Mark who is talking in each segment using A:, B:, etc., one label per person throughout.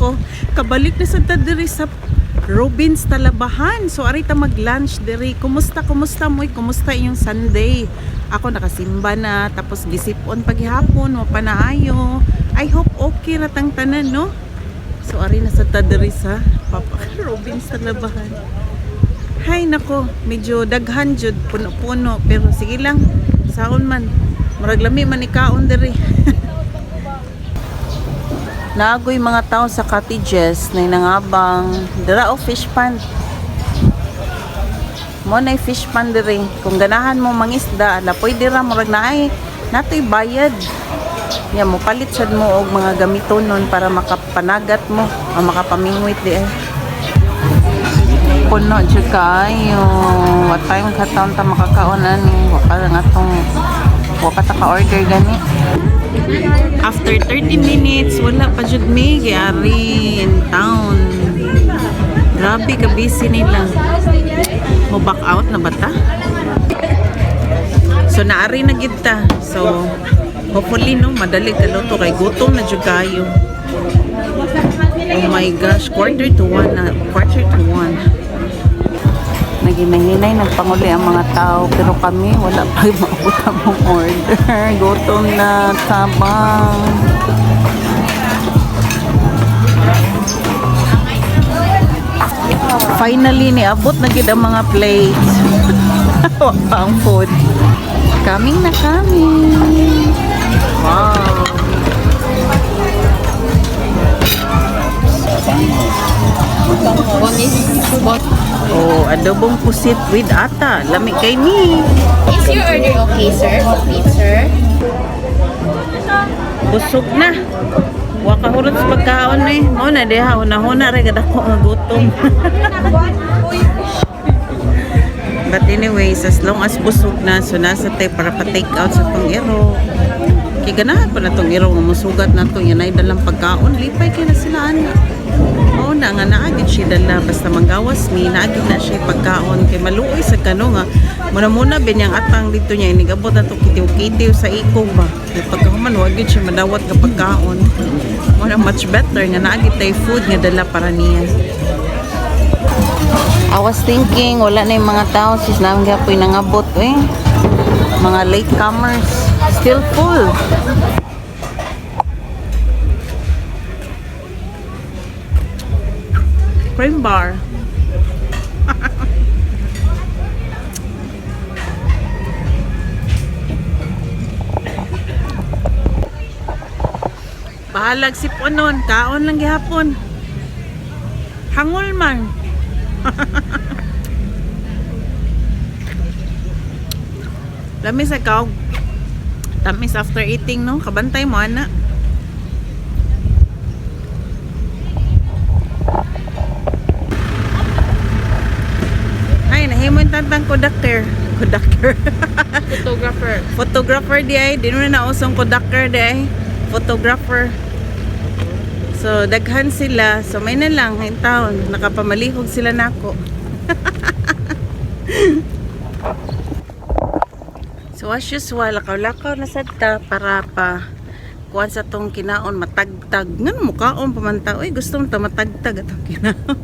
A: nako, kabalik na sa diri sa Robins Talabahan. So arita mag-lunch diri. Kumusta mo? Kumusta yung Sunday? Ako nakasimba na, tapos gisipon paghihapon, mo panaayo. I hope okay ratang tanan, no? So ari na sa diri sa Papa Robins Talabahan. Hay nako, medyo daghan jud, puno-puno, pero sige lang, saon man. Murag lami man ikaon diri. Naagoy mga tao sa cottages na nangabang dira o fish pond. Mo na fish pond diri. Kung ganahan mo mangisda, ala pwede ra murag na ay natoy bayad. Ya mo palit sad mo og mga gamiton nun para makapanagat mo o makapamingwit di ay. Puno jud kayo. Wa tayong kataon ta makakaon ani. Wa pa nga tong ta ka-order gani. After 30 minutes, wala pa jud may gyari in town. Grabe ka busy nila. Mo back out na bata. So naari na gid ta. So hopefully no madali kaluto kay gutom na jud kayo. Oh my gosh, quarter to 1 na. Naginahinay, nagpanguli ang mga tao, pero kami wala pa maabot ang order. Gutom na, tabang. Finally, niabot na gid ang mga plates. Wala ang food. Coming na kami. Wow. Oh, adobong pusit with ata. Lami kay ni.
B: Is your order okay, sir? Complete, sir?
A: Busog na. Wa ka hurot sa pagkaon ni. Mo na diha una-una ra gid ako nga gutom. But anyways, as long as busog na, so nasa tay para pa-take out sa pang-iro. Kay ganahan pa na tong iro nga musugat na to yan ay dalang pagkaon. Lipay kay na sila ana. Oo na nga naagid siya dala basta manggawas mi naagid na siya pagkaon kay maluoy sa kano nga muna binyang atang dito niya inigabot na to kitiw-kitiw sa ikog ba kay pagkahuman wag gid siya madawat nga pagkaon muna much better nga naagid tay food nga dala para niya. I was thinking wala na yung mga tao sis namin gapoy nangabot mga latecomers still full. Cream bar. Bahalag sipon nun. Kaon lang gihapon. Hangol man. Lamis ikaw. Tamis after eating, no? Kabantay mo, anak. Nahimon tantang conductor. Photographer di ay. Di na nausong conductor di ay. Photographer. So, daghan sila. So, may na lang. In town. Nakapamalihog sila nako. So, as usual, lakaw-lakaw na sadta para pa kuwan sa tong kinaon matagtag. Nga mukaon pamantaw. Uy, gusto mo ta matagtag atong kinaon.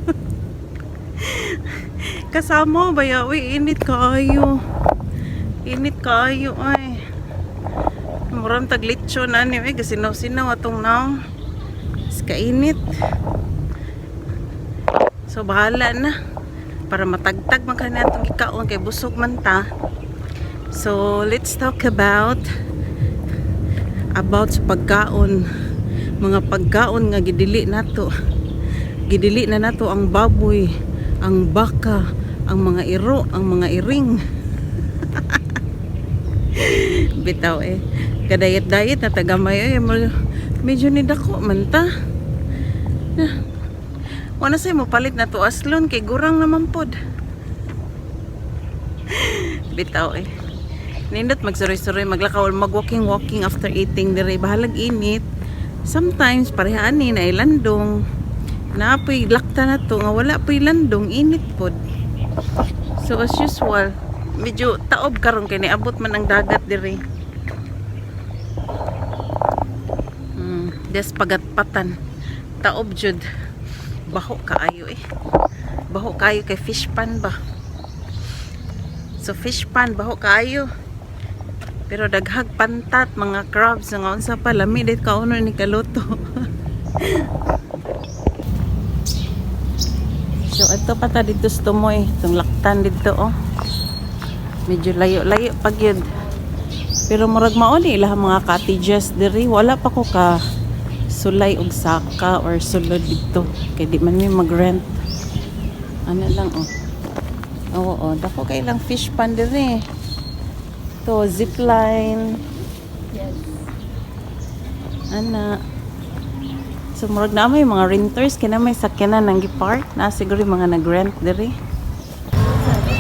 A: Kasama ba ya? Uy, init kaayo. Init kaayo ay. Murang taglitso na ni. Uy, kasinaw-sinaw atong now. Is kainit. So, bahala na. Para matagtag man ka na itong ikaon kay busog man ta. So, let's talk about sa pagkaon. Mga pagkaon nga gidili nato. Gidili na nato ang baboy, ang baka, ang mga iro, ang mga iring. Bitaw kadayat-dayat na tagamay medyo nidako man ta. Wala say mo palit na to aslon kay gurang naman pod. Bitaw nindot magsuroy-suroy maglakaw mag-walking after eating dire bahalag init. Sometimes parehaan ni na ilandong. Naapoy lakta na to nga wala po'y landong init pod. So as usual medyo taob karon kay niabot man ang dagat dire. Des pagatpatan taob jud. Baho kaayo eh. Baho kaayo kay fish pan ba. So fish pan baho kaayo. Pero daghag pantat mga crabs nga unsa pa lami dit kauno ni kaluto. So ito pa ta dito sa tumoy, itong laktan dito oh. Medyo layo-layo pag yun. Pero murag mao ni ilang mga cottages diri, wala pa ko ka sulay og saka or sulod dito. Kay di man mi mag-rent. Ano lang oh. Oo, dako kay lang fish pan diri. To zipline.
B: Yes.
A: Ana. So murag na may mga renters kina may sakyanan nang gi-park na siguro yung mga nag-rent diri.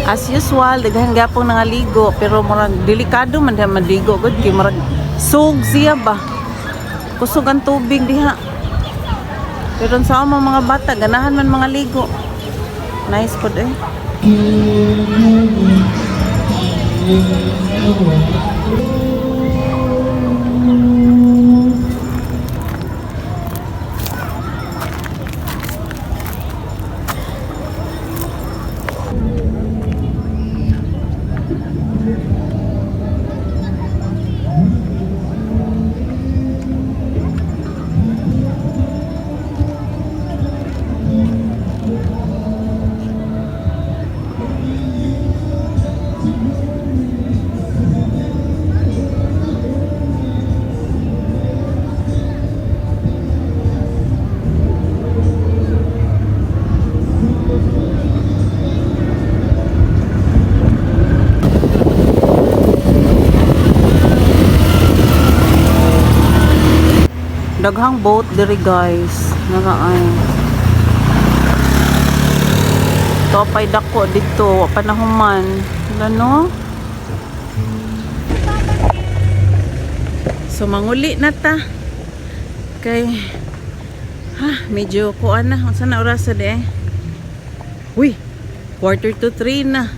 A: As usual, daghan gapong nangaligo pero murag delikado man diha maligo gud kay murag sug siya ba. Kusog ang tubig diha. Pero sa mga bata ganahan man mga ligo. Nice pod eh. Daghang boat diri guys. Naraay. Topay dako dito, panahuman. Ano? So manguli na ta. Kay medyo kuan na. Unsa na oras de? Uy, 2:45 na.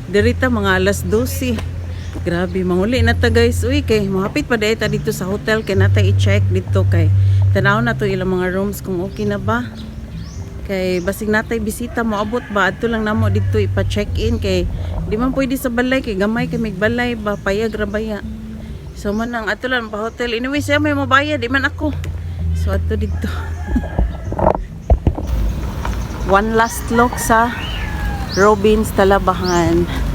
A: Diri ta mga alas 12. Grabe, manguli na ta guys. Uy, kay mahapit pa dahil ta dito sa hotel. Kaya nata i-check dito kay tanaw na to ilang mga rooms kung okay na ba. Kay basig natay bisita mo abot ba. Adto lang namo dito ipa-check in. Kay di man pwede sa balay. Kay gamay kay mig balay ba. Payag rabaya. So man ang ato lang pa hotel. Anyway, siya may mabaya. Di man ako. So ato dito. One last look sa Robin's Talabahan.